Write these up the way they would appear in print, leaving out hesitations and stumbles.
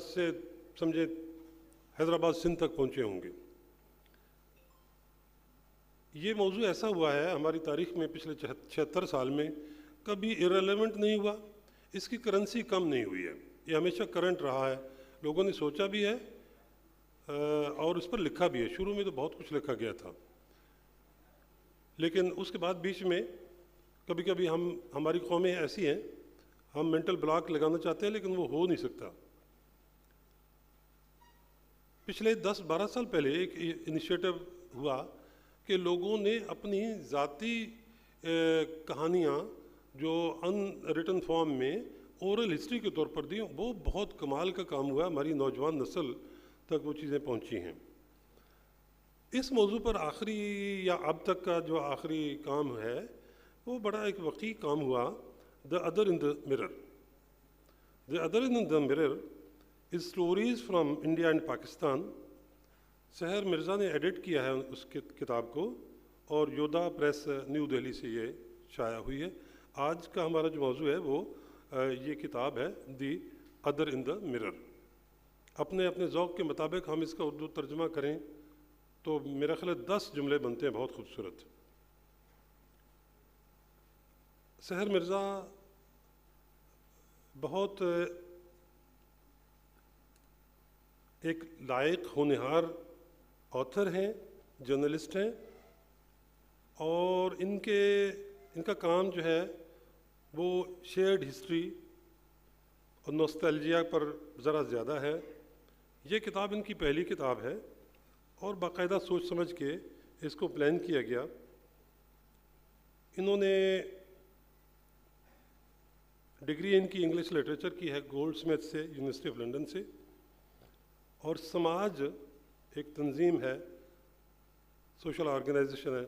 سے سمجھے حیدرآباد سندھ تک پہنچے ہوں گے. یہ موضوع ایسا ہوا ہے ہماری تاریخ میں پچھلے 76 سال میں کبھی ارریلیونٹ نہیں ہوا. اس کی کرنسی کم نہیں ہوئی ہے, یہ ہمیشہ کرنٹ رہا ہے. لوگوں نے سوچا بھی ہے اور اس پر لکھا بھی ہے. شروع میں تو بہت کچھ لکھا گیا تھا, لیکن اس کے بعد بیچ میں کبھی کبھی ہماری قومیں ایسی ہیں, ہم مینٹل بلاک لگانا چاہتے ہیں لیکن وہ ہو نہیں سکتا. پچھلے 10-12 سال پہلے ایک انیشیٹو ہوا کہ لوگوں نے اپنی ذاتی کہانیاں جو ان ریٹن فارم میں اورل ہسٹری کے طور پر دی. وہ بہت کمال کا کام ہوا, ہماری نوجوان نسل تک وہ چیزیں پہنچی ہیں. اس موضوع پر آخری یا اب تک کا جو آخری کام ہے وہ بڑا ایک وقیع کام ہوا, the other in the mirror. The other in the mirror is stories from India and Pakistan. Sehar Mirza نے ایڈٹ کیا ہے اس کتاب کو, اور یودا پریس نیو دہلی سے یہ شائع ہوئی ہے. آج کا ہمارا جو موضوع ہے وہ یہ کتاب ہے دی ادر ان دا مرر. اپنے اپنے ذوق کے مطابق ہم اس کا اردو ترجمہ کریں تو میرا خیال ہے 10 جملے بنتے ہیں بہت خوبصورت. سحر مرزا بہت ایک لائق ہونہار آتھر ہیں, جرنلسٹ ہیں, اور ان کا کام جو ہے وہ شیئرڈ ہسٹری اور نوسٹیلجیا پر ذرا زیادہ ہے. یہ کتاب ان کی پہلی کتاب ہے اور باقاعدہ سوچ سمجھ کے اس کو پلان کیا گیا. انہوں نے ڈگری ان کی انگلش لٹریچر کی ہے گولڈ اسمتھ سے, یونیورسٹی آف لنڈن سے, اور سماج ایک تنظیم ہے, سوشل آرگنائزیشن ہے,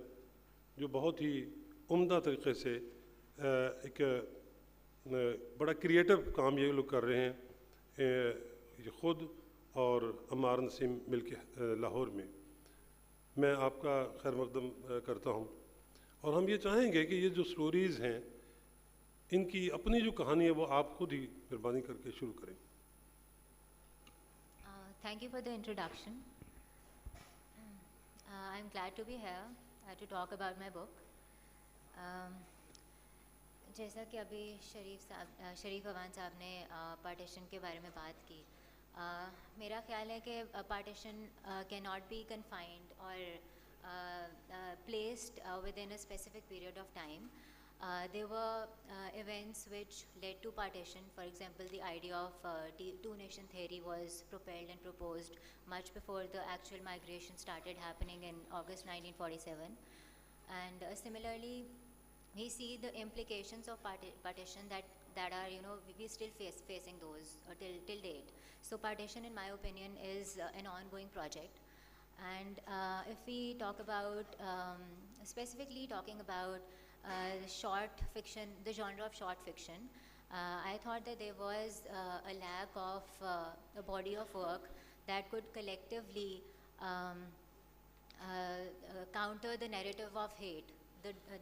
جو بہت ہی عمدہ طریقے سے ایک بڑا کریٹو کام یہ لوگ کر رہے ہیں, یہ خود اور عمار نسیم مل کے لاہور میں. میں آپ کا خیر مقدم کرتا ہوں, اور ہم یہ چاہیں گے کہ یہ جو سٹوریز ہیں ان کی اپنی جو کہانی ہے وہ آپ خود ہی مہربانی کر کے شروع کریں. Thank you for the introduction. I'm glad to be here to talk about my book. جیسا کہ ابھی شریف اوان صاحب نے پارٹیشن کے بارے میں بات کی, میرا خیال ہے کہ پارٹیشن کی ناٹ بی کنفائنڈ اور placed with in a specific period of time. There were events which led to partition. For example, the idea of two-nation theory was propelled and proposed much before the actual migration started happening in August 1947. And similarly, we see the implications of partition that are, we're still facing those till date. So partition, in my opinion, is an ongoing project. And if we talk about, specifically talking about short fiction, the genre of short fiction, I thought that there was a lack of a body of work that could collectively counter the narrative of hate,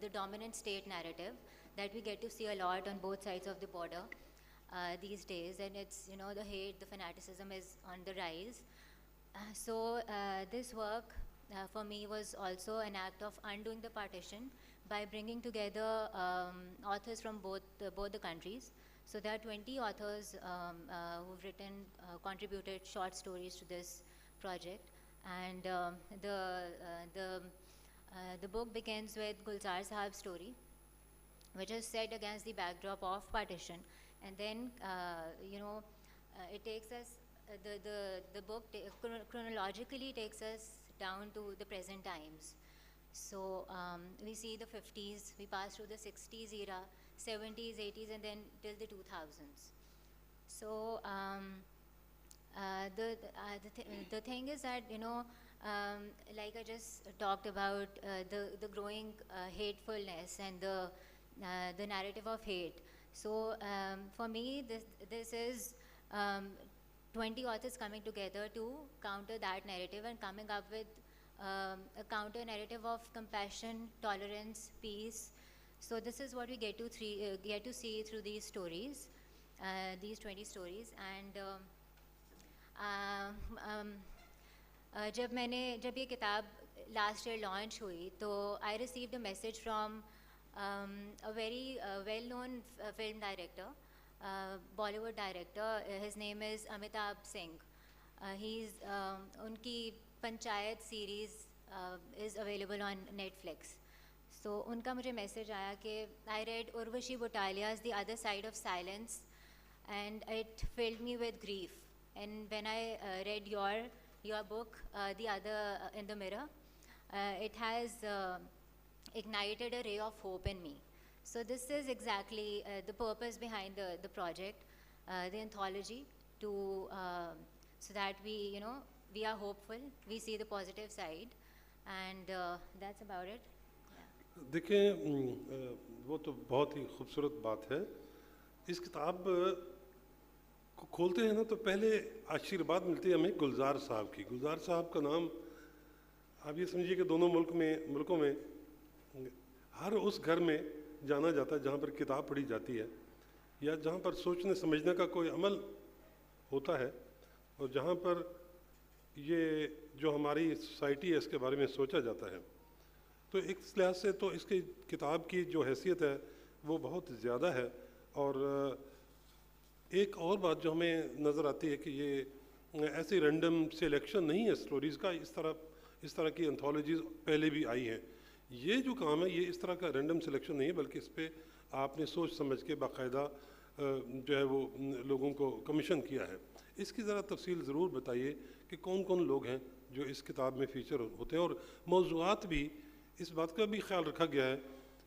the dominant state narrative that we get to see a lot on both sides of the border these days. And it's, the hate, the fanaticism is on the rise. So this work for me was also an act of undoing the partition by bringing together authors from both the countries. So there are 20 authors who've written, contributed short stories to this project. And the book begins with Gulzar Sahab's story, which is set against the backdrop of partition. And then, it takes us, the book chronologically takes us down to the present times. So we see the 50s, we pass through the 60s era, 70s, 80s, and then till the 2000s. So the thing is that, like I just talked about, the growing hatefulness and the narrative of hate. So for me, this is 20 authors coming together to counter that narrative and coming up with a counter narrative of compassion, tolerance, peace. So this is what we get to see through these stories, these 20 stories. And जब ये किताब last year launch हुई, तो I received a message from a very well-known film director, Bollywood director. His name is Amitabh Singh. He's उनकी panchayat series is available on Netflix. So उनका मुझे message आया कि I read Urvashi Butalia's The Other Side of Silence, and it filled me with grief. And when I read your book, The Other in the Mirror, it has ignited a ray of hope in me. So this is exactly the purpose behind the project, the anthology, to so that we are hopeful, we see the positive side, and that's about it. देखें, वो तो बहुत ही खूबसूरत बात है. इस किताब को खोलते हैं ना तो पहले आशीर्वाद मिलती है हमें गुलजार साहब की. गुलजार साहब का नाम आप ये समझिए कि दोनों मुल्कों में हर उस घर में जाना जाता है जहाँ पर किताब पढ़ी जाती है, या जहाँ पर सोचने समझने का कोई अमल होता है, और जहाँ पर ये जो हमारी सोसाइटी है इसके बारे में सोचा जाता है. तो एक लिहाज से तो इसकी किताब की जो हैसियत है वो बहुत ज़्यादा है. और एक और बात जो हमें नज़र आती है कि ये ऐसी रैंडम सिलेक्शन नहीं है स्टोरीज़ का. इस तरह की एंथोलॉजीज़ पहले भी आई हैं. ये जो काम है ये इस तरह का रैंडम सिलेक्शन नहीं है, बल्कि इस पर आपने सोच समझ के बाकायदा जो है वो लोगों को कमीशन किया है. इसकी ज़रा तफसील ज़रूर बताइए कि कौन कौन लोग हैं जो इस किताब में फ़ीचर होते हैं. और मौज़ूआत भी इस बात का भी ख्याल रखा गया है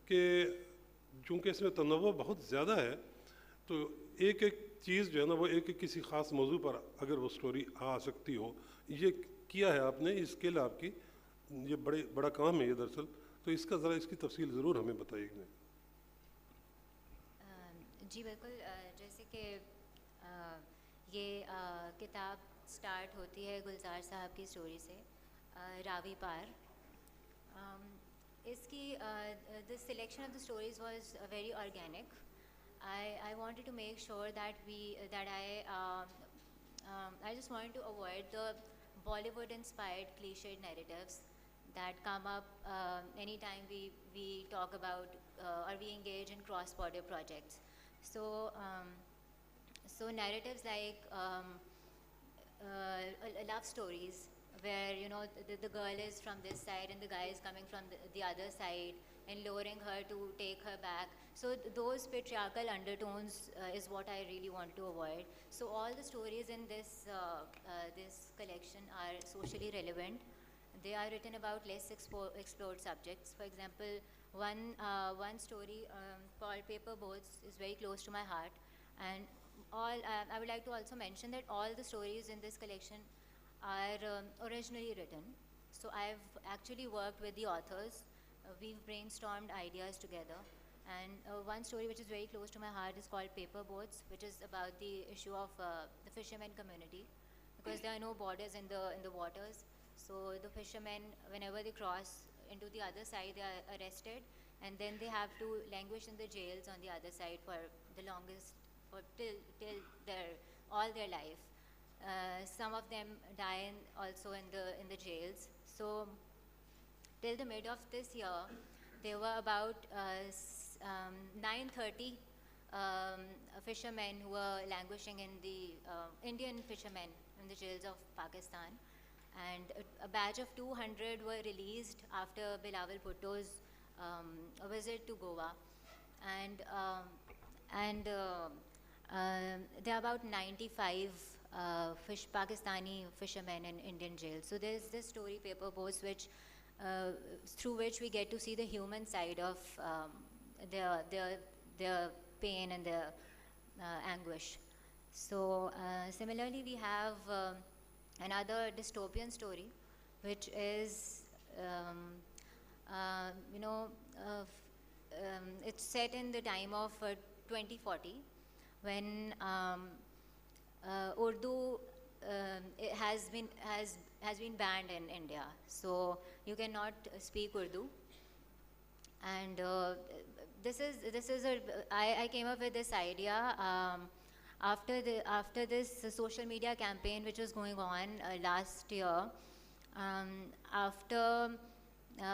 कि चूँकि इसमें तनव्वुर बहुत ज़्यादा है, तो एक एक चीज़ जो है ना वो एक किसी ख़ास मौजू पर अगर वो स्टोरी आ सकती हो, ये किया है आपने. ये स्किल आपकी, ये बड़ा काम है ये दरअसल. तो इसका ज़रा इसकी तफसील ज़रूर हमें बताइए. जी बिल्कुल. जैसे कि ये किताब स्टार्ट होती है गुलजार साहब की स्टोरी से, रावी पार. इसकी the selection of the stories was very organic. I wanted to make sure that I just wanted to avoid the Bollywood-inspired cliched narratives that come up anytime we talk about or we engage in cross-border projects. So narratives like love stories, where the girl is from this side and the guy is coming from the other side and luring her to take her back. So those patriarchal undertones is what I really want to avoid. So all the stories in this collection are socially relevant. They are written about less explored subjects. For example, one story called Paper Boats is very close to my heart, and I would like to also mention that all the stories in this collection are originally written. So I've actually worked with the authors. We've brainstormed ideas together. And one story which is very close to my heart is called Paper Boats, which is about the issue of the fishermen community, because there are no borders in the waters. So the fishermen, whenever they cross into the other side, they are arrested, and then they have to languish in the jails on the other side for the longest, till all their life. Some of them die also in the jails. So till the mid of this year, there were about 930 fishermen who were languishing in the Indian fishermen in the jails of Pakistan, and a batch of 200 were released after Bilawal Bhutto's visit to Goa, and there are about 95 Pakistani fishermen in Indian jails. So there's this story, Paper Boats, which through which we get to see the human side of their pain and their anguish. So similarly, we have another dystopian story, which is it's set in the time of 2040, when Urdu has been banned in India. So you cannot speak Urdu, and I came up with this idea after this social media campaign which was going on last year, after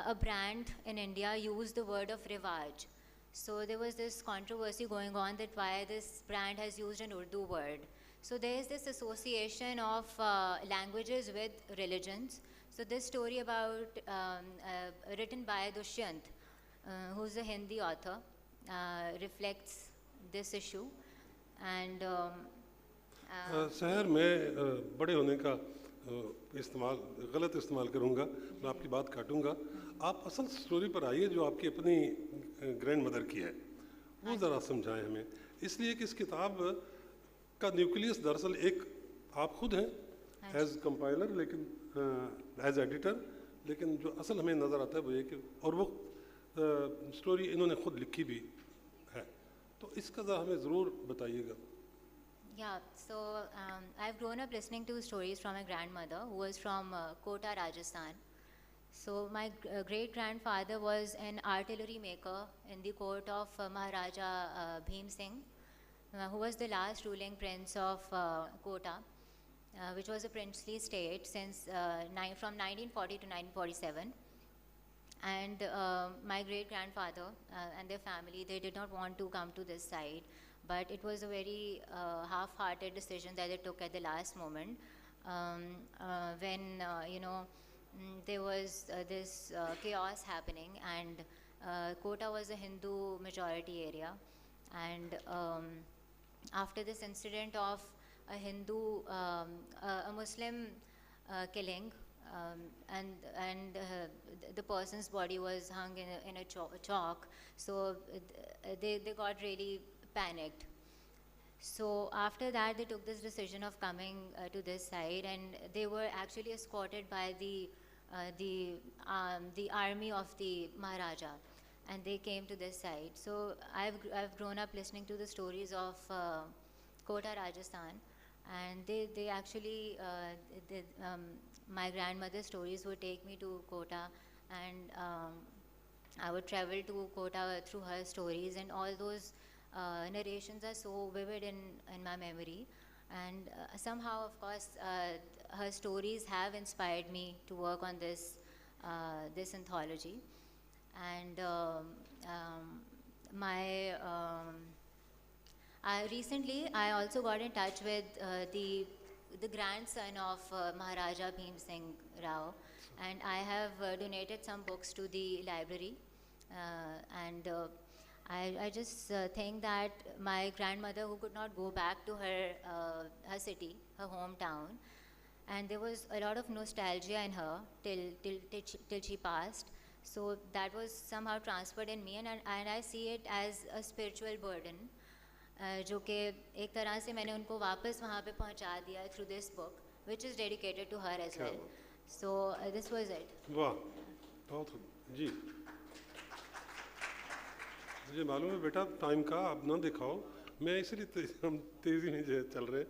a brand in India used the word of Rivaj. So there was this controversy going on that why this brand has used an Urdu word. So there is this association of languages with religions. So this story about written by Dushyant, who's a Hindi author, reflects this issue. And सहर मैं बड़े होने का गलत इस्तेमाल करूँगा, मैं आपकी बात काटूँगा। आप असल स्टोरी पर आइए जो आपकी अपनी ग्रैंड मदर की है, वो ज़रा समझाएं हमें। इसलिए कि इस किताब का न्यूक्लियस दरअसल एक आप खुद हैं एज कंपाइलर, लेकिन एज एडिटर, लेकिन जो असल हमें नज़र आता है वो ये कि और वो स्टोरी इन्होंने खुद लिखी भी है, तो इसका ज़रा हमें ज़रूर बताइएगा। Yeah, so I've grown up listening to stories from my grandmother, who was from Kota, Rajasthan. So my great-grandfather was an artillery maker in the court of Maharaja Bhim Singh, who was the last ruling prince of Kota, which was a princely state since from 1940 to 1947. And my great-grandfather and their family, they did not want to come to this side, but it was a very half-hearted decision that they took at the last moment when, there was this chaos happening, and Kota was a Hindu majority area. And after this incident of a Hindu, a Muslim killing, and the person's body was hung in a chalk, so they got really panicked. So after that, they took this decision of coming to this side, and they were actually escorted by the army of the Maharaja, and they came to this side. So I've grown up listening to the stories of Kota, Rajasthan, and they actually my grandmother's stories would take me to Kota, and I would travel to Kota through her stories, and all those narrations are so vivid in my memory. And somehow, of course, her stories have inspired me to work on this anthology. And recently, I also got in touch with the grandson of Maharaja Bhim Singh Rao, and I have donated some books to the library. I just think that my grandmother, who could not go back to her city, her hometown, and there was a lot of nostalgia in her till she passed. So that was somehow transferred in me, and I see it as a spiritual burden, जो कि एक तरह से मैंने उनको वापस वहाँ पे पहुँचा दिया through this book, which is dedicated to her as well. So this was it. वाह, बहुत जी। मुझे मालूम है बेटा टाइम का, आप ना दिखाओ, मैं इसलिए हम तेज़ी में चल रहे।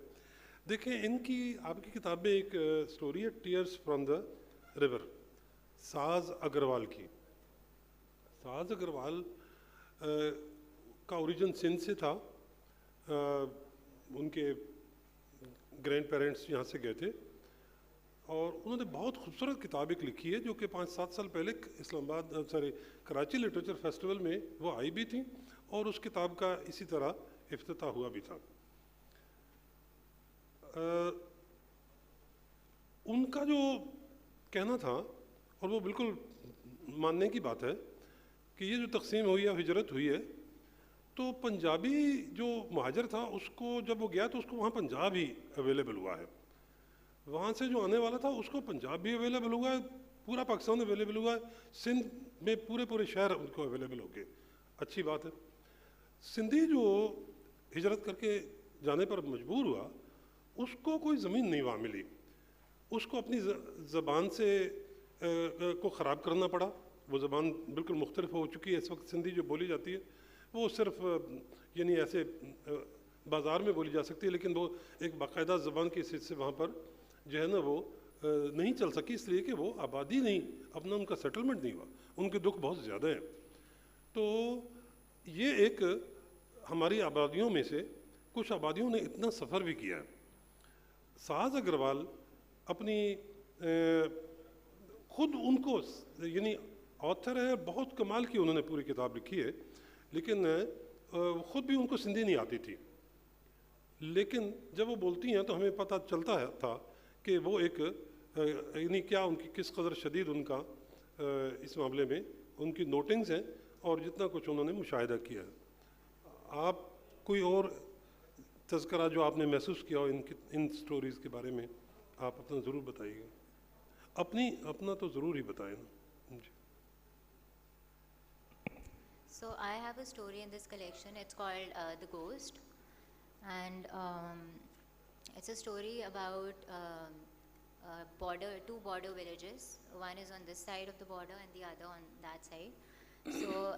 देखें, इनकी आपकी किताब में एक स्टोरी है टीयर्स फ्रॉम द रिवर, साज अग्रवाल की। साज अग्रवाल का ओरिजिन सिंध से था, उनके ग्रैंड पेरेंट्स यहाँ से गए थे, और उन्होंने बहुत खूबसूरत किताब एक लिखी है जो कि 5-7 साल पहले कराची लिटरेचर फेस्टिवल में वो आई भी थी, और उस किताब का इसी तरह इफ्तिताह हुआ भी था। उनका जो कहना था, और वो बिल्कुल मानने की बात है, कि ये जो तकसीम हुई है, हिजरत हुई है, तो पंजाबी जो महाजर था उसको जब वो गया तो उसको वहाँ पंजाब ही अवेलेबल हुआ है, वहाँ से जो आने वाला था उसको पंजाब भी अवेलेबल हुआ है, पूरा पाकिस्तान अवेलेबल हुआ है, सिंध में पूरे शहर उनको अवेलेबल हो गए। अच्छी बात है। सिंधी जो हिजरत करके जाने पर मजबूर हुआ, उसको कोई ज़मीन नहीं वहाँ मिली, उसको अपनी ज़बान से को ख़राब करना पड़ा। वो ज़बान बिल्कुल मुख्तलिफ हो चुकी है इस वक्त। सिंधी जो बोली जाती है वो सिर्फ यानी ऐसे बाज़ार में बोली जा सकती है, लेकिन वो एक बाकायदा ज़बान की हैसियत से वहाँ पर जो है ना वो नहीं चल सकी, इसलिए कि वो आबादी नहीं, अपना उनका सेटलमेंट नहीं हुआ। उनके दुख बहुत ज़्यादा हैं। तो ये एक हमारी आबादियों में से कुछ आबादियों ने इतना सफ़र भी किया है। साज अग्रवाल अपनी खुद उनको, यानी ऑथर है, बहुत कमाल की उन्होंने पूरी किताब लिखी है, लेकिन खुद भी उनको सिंधी नहीं आती थी, लेकिन जब वो बोलती हैं तो हमें पता चलता है था कि वो एक यानी क्या उनकी किस कदर शदीद उनका इस मामले में उनकी नोटिंग्स हैं और जितना कुछ उन्होंने मुशाहिदा किया है। आप कोई और तज़किरा जो आपने महसूस किया हो इन स्टोरीज़ के बारे में आप अपना ज़रूर बताइएगा, अपना तो ज़रूर ही बताएं ना जी। So I have a story in this collection. It's called The Ghost, and it's a story about two border villages. One is on this side of the border and the other on that side. So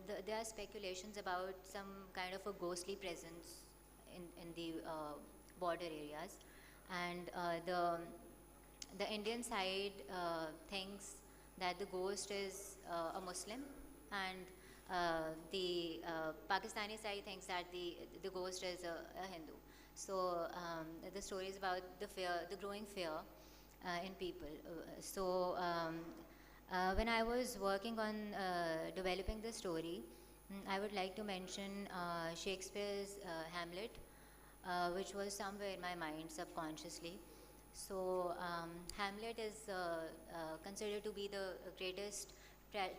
there are speculations about some kind of a ghostly presence in the border areas, and the Indian side thinks that the ghost is a Muslim, and the Pakistani side thinks that the ghost is a Hindu. So the story is about the growing fear in people. When I was working on developing the story, I would like to mention Shakespeare's Hamlet, which was somewhere in my mind subconsciously. So Hamlet is considered to be the greatest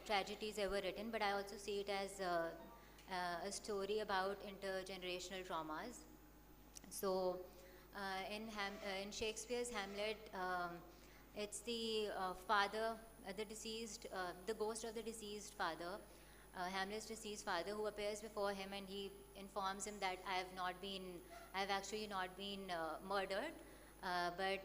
tragedies ever written, but I also see it as a story about intergenerational traumas. So in Shakespeare's Hamlet, it's the father, the ghost of the deceased father, Hamlet's deceased father, who appears before him, and he informs him that I've actually not been murdered, but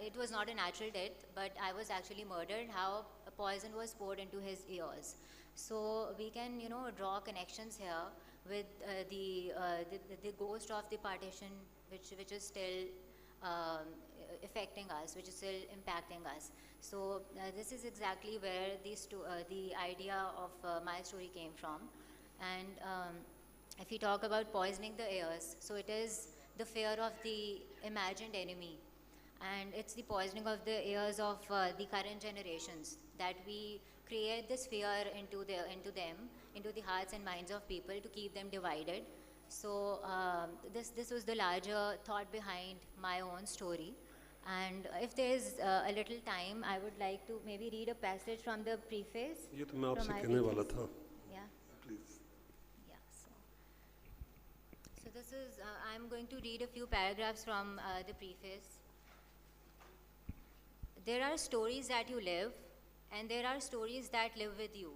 it was not a natural death, but I was actually murdered. How poison was poured into his ears. So we can, draw connections here with the ghost of the partition, which is still affecting us, which is still impacting us. So this is exactly where the idea of my story came from. And if you talk about poisoning the ears, so it is the fear of the imagined enemy, and it's the poisoning of the ears of the current generations, that we create this fear into the hearts and minds of people to keep them divided. So this was the larger thought behind my own story. And if there is a little time, I would like to maybe read a passage from the preface. ये तो मैं आपसे कहने वाला था. Yeah. Please. Yeah. So this is. I'm going to read a few paragraphs from the preface. There are stories that you live, and there are stories that live with you.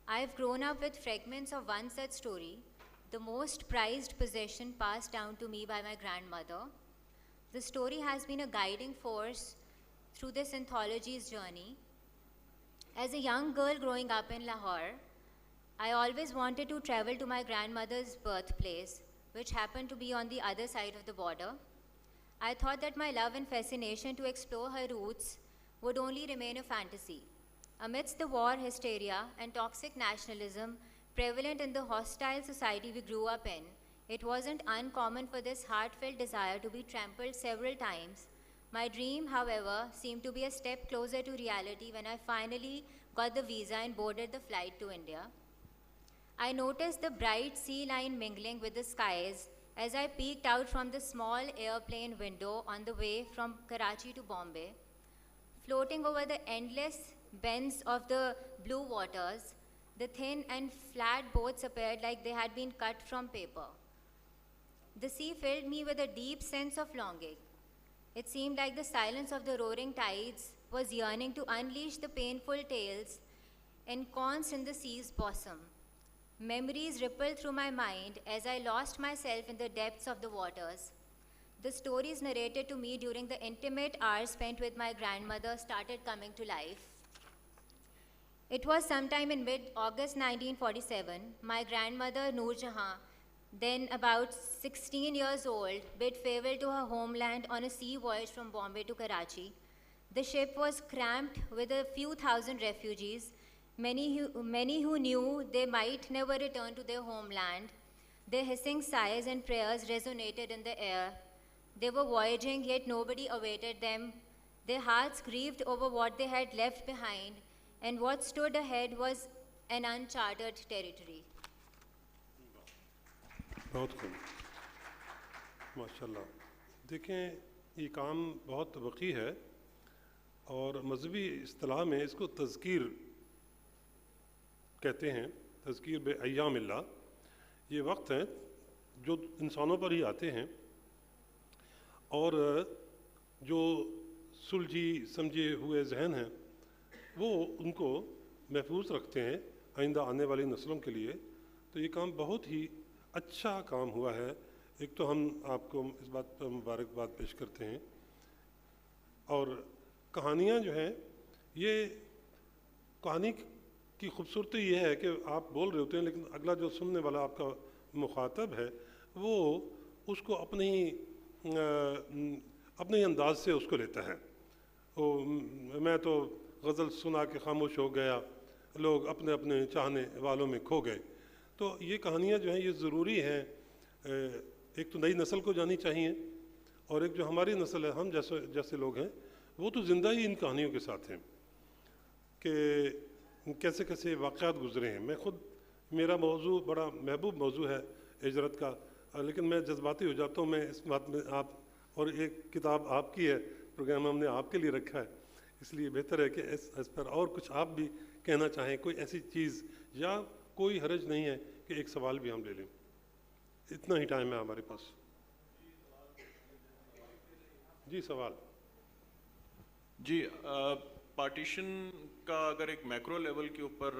I've grown up with fragments of one such story, the most prized possession passed down to me by my grandmother. The story has been a guiding force through this anthology's journey. As a young girl growing up in Lahore, I always wanted to travel to my grandmother's birthplace, which happened to be on the other side of the border. I thought that my love and fascination to explore her roots would only remain a fantasy. Amidst the war hysteria and toxic nationalism prevalent in the hostile society we grew up in, it wasn't uncommon for this heartfelt desire to be trampled several times. My dream, however, seemed to be a step closer to reality when I finally got the visa and boarded the flight to India. I noticed the bright sea line mingling with the skies as I peeked out from the small airplane window on the way from Karachi to Bombay. Floating over the endless bends of the blue waters, the thin and flat boats appeared like they had been cut from paper. The sea filled me with a deep sense of longing. It seemed like the silence of the roaring tides was yearning to unleash the painful tales ensconced in the sea's bosom. Memories rippled through my mind as I lost myself in the depths of the waters. The stories narrated to me during the intimate hours spent with my grandmother started coming to life. It was sometime in mid-August 1947, my grandmother Noor Jahan, then about 16 years old, bid farewell to her homeland on a sea voyage from Bombay to Karachi. The ship was cramped with a few thousand refugees, many who knew they might never return to their homeland. Their hissing sighs and prayers resonated in the air. They were voyaging, yet nobody awaited them Their hearts grieved over what they had left behind, and what stood ahead was an uncharted territory. بہت خوب ماشاء اللہ. دیکھیں یہ کام بہت وقی ہے اور مذہبی اصطلاح میں اس کو تذکیر کہتے ہیں. تذکیر بے ایام اللہ. یہ وقت ہیں جو انسانوں پر ہی آتے ہیں اور جو سلجھی سمجھے ہوئے ذہن ہیں وہ ان کو محفوظ رکھتے ہیں آئندہ آنے والی نسلوں کے لیے. تو یہ کام بہت ہی اچھا کام ہوا ہے. ایک تو ہم آپ کو اس بات پر مبارکباد پیش کرتے ہیں. اور کہانیاں جو ہیں یہ کہانی کی خوبصورتی یہ ہے کہ آپ بول رہے ہوتے ہیں لیکن اگلا جو سننے والا آپ کا مخاطب ہے وہ اس کو اپنے ہی انداز سے اس کو لیتا ہے. میں تو غزل سنا کے خاموش ہو گیا, لوگ اپنے اپنے چاہنے والوں میں کھو گئے. تو یہ کہانیاں جو ہیں یہ ضروری ہیں. ایک تو نئی نسل کو جانی چاہیے اور ایک جو ہماری نسل ہے, ہم جیسے لوگ ہیں وہ تو زندہ ہی ان کہانیوں کے ساتھ ہیں کہ کیسے کیسے واقعات گزرے ہیں. میں خود, میرا موضوع بڑا محبوب موضوع ہے ہجرت کا, لیکن میں جذباتی ہو جاتا ہوں. میں اس بات میں آپ, اور ایک کتاب آپ کی ہے, پروگرام ہم نے آپ کے لیے رکھا ہے, اس لیے بہتر ہے کہ اس پر اور کچھ آپ بھی کہنا چاہیں, کوئی ایسی چیز, یا کوئی حرج نہیں ہے کہ ایک سوال بھی ہم لے لیں. اتنا ہی ٹائم ہے ہمارے پاس. جی سوال. جی, پارٹیشن کا اگر ایک میکرو لیول کے اوپر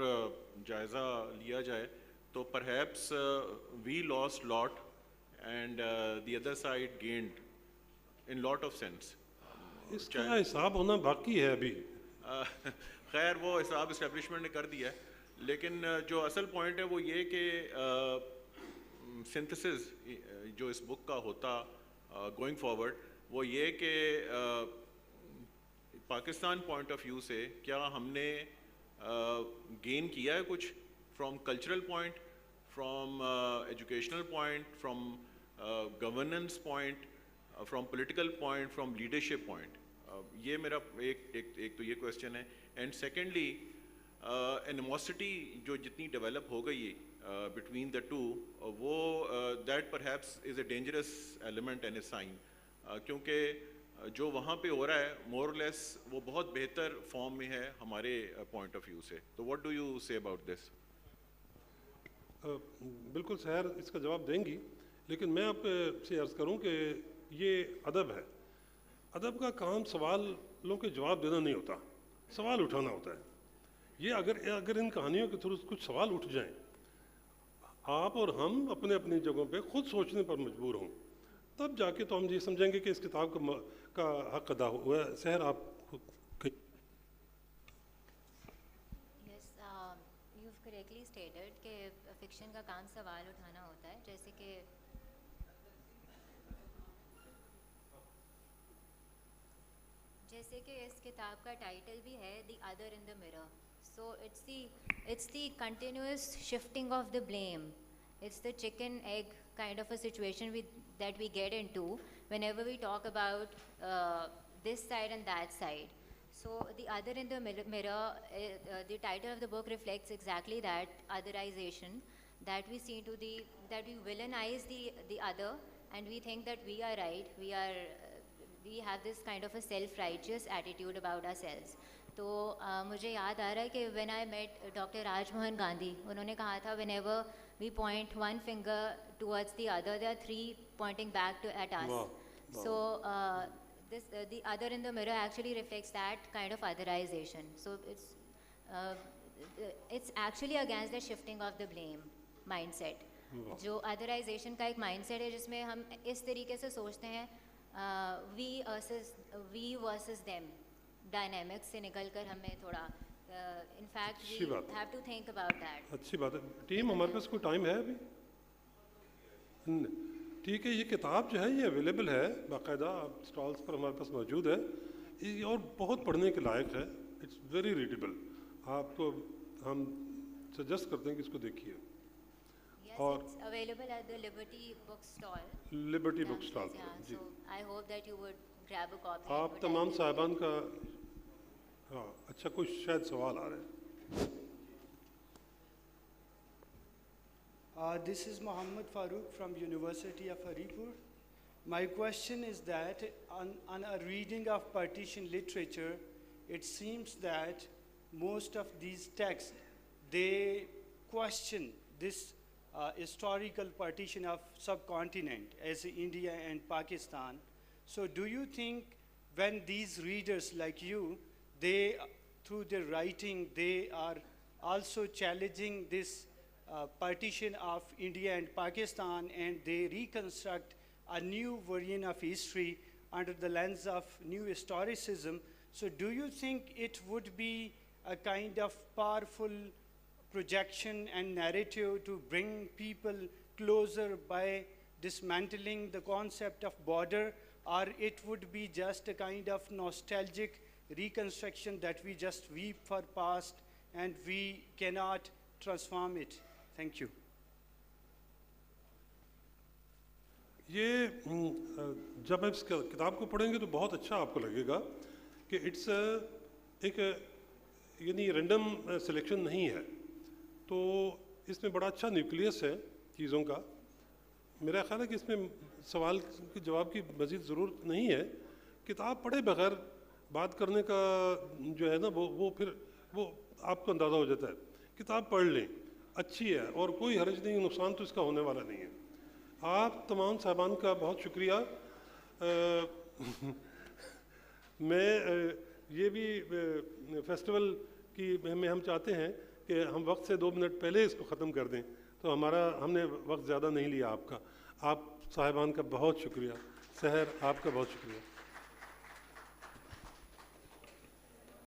جائزہ لیا جائے تو perhaps we lost lot and the other side gained in lot of sense. اس کا حساب ہونا باقی ہے ابھی. خیر وہ حساب اسٹیبلشمنٹ نے کر دیا ہے, لیکن جو اصل پوائنٹ ہے وہ یہ کہ سنتھسس جو اس بک کا ہوتا گوئنگ فارورڈ وہ یہ کہ پاکستان پوائنٹ آف ویو سے کیا ہم نے گین کیا ہے کچھ from cultural point, from educational point, from governance point, from political point, from leadership point. یہ میرا ایک تو یہ کویسچن ہے. اینڈ سیکنڈلی اینیموسٹی جو جتنی ڈیولپ ہو گئی بٹوین دا ٹو, وہ that perhaps is a dangerous element and a sign, کیونکہ جو وہاں پہ ہو رہا ہے مور اور لیس وہ بہت بہتر فارم میں ہے ہمارے پوائنٹ آف ویو سے. تو واٹ ڈو یو سے اباؤٹ دس؟ بالکل سحر اس کا جواب دیں گی, لیکن میں آپ سے عرض کروں کہ یہ ادب ہے. ادب کا کام سوالوں کے جواب دینا نہیں ہوتا, سوال اٹھانا ہوتا ہے. یہ اگر ان کہانیوں کے تھرو کچھ سوال اٹھ جائیں, آپ اور ہم اپنے اپنی جگہوں پہ خود سوچنے پر مجبور ہوں, تب جا کے تو ہم یہ سمجھیں گے کہ اس کتاب کا حق ادا ہوا ہے. سحر آپ یس, یو کریکٹلی اسٹیٹڈ کہ فکشن کا کام سوال اٹھانا ہوتا ہے. جیسے کہ اس کتاب کا ٹائٹل بھی ہے دی other in the mirror. So it's the continuous shifting of the blame. It's the chicken egg kind of a situation that we get into whenever we talk about this side and that side. So the other in the mirror, the title of the book reflects exactly that otherization, that we see that we villainize the other and we think that we are right. We have this kind of a self-righteous attitude about ourselves. تو مجھے یاد آ رہا ہے کہ when I met doctor Raj Mohan Gandhi, انہوں نے کہا تھا whenever we point one finger towards the other there are three pointing back to at us. So the other in the mirror actually reflects that kind of otherization. So it's actually against the shifting of the blame mindset. جو otherization کا ایک mind set ہے جس میں ہم اس طریقے سے سوچتے ہیں we versus them ڈائنامکس سے نکل کر ہمیں تھوڑا in fact we have to think about that. اچھی بات ہے. ٹیم ہمارے پاس کوئی ٹائم ہے ابھی؟ ٹھیک ہے, یہ کتاب جو ہے یہ اویلیبل ہے باقاعدہ اسٹالس پر ہمارے پاس موجود ہے, اور بہت پڑھنے کے لائق ہے. It's very readable. آپ کو ہم سجیسٹ کرتے ہیں کہ اس کو دیکھیے. اور available at the Liberty book stall. Liberty book stall. So I hope that you would grab a copy. آپ and تمام would صاحبان کا ہاں اچھا کچھ شاید سوال آ رہے ہیں. This is Muhammad Farooq from University of Haripur. My question is that on a reading of partition literature, it seems that most of these texts, they question this historical partition of subcontinent as India and Pakistan. So do you think when these readers like you, they, through their writing, they are also challenging this partition of India and Pakistan, and they reconstruct a new version of history under the lens of new historicism? So do you think it would be a kind of powerful projection and narrative to bring people closer by dismantling the concept of border, or it would be just a kind of nostalgic reconstruction that we just weep for past and we cannot transform it? Thank you. یہ جب آپ اس کتاب کو پڑھیں گے تو بہت اچھا آپ کو لگے گا کہ اٹس ایک یعنی رینڈم سلیکشن نہیں ہے. تو اس میں بڑا اچھا نیوکلیس ہے چیزوں کا. میرا خیال ہے کہ اس میں سوال کے جواب کی مزید ضرورت نہیں ہے. کتاب پڑھے بغیر بات کرنے کا جو ہے نا وہ پھر وہ آپ کو اندازہ ہو جاتا ہے. کتاب پڑھ لیں, اچھی ہے اور کوئی حرج نہیں, نقصان تو اس کا ہونے والا نہیں ہے. آپ تمام صاحبان کا بہت شکریہ. میں یہ بھی فیسٹیول کی میں ہم چاہتے ہیں کہ ہم وقت سے 2 منٹ پہلے اس کو ختم کر دیں, تو ہم نے وقت زیادہ نہیں لیا آپ کا. آپ صاحبان کا بہت شکریہ. سحر آپ کا بہت شکریہ.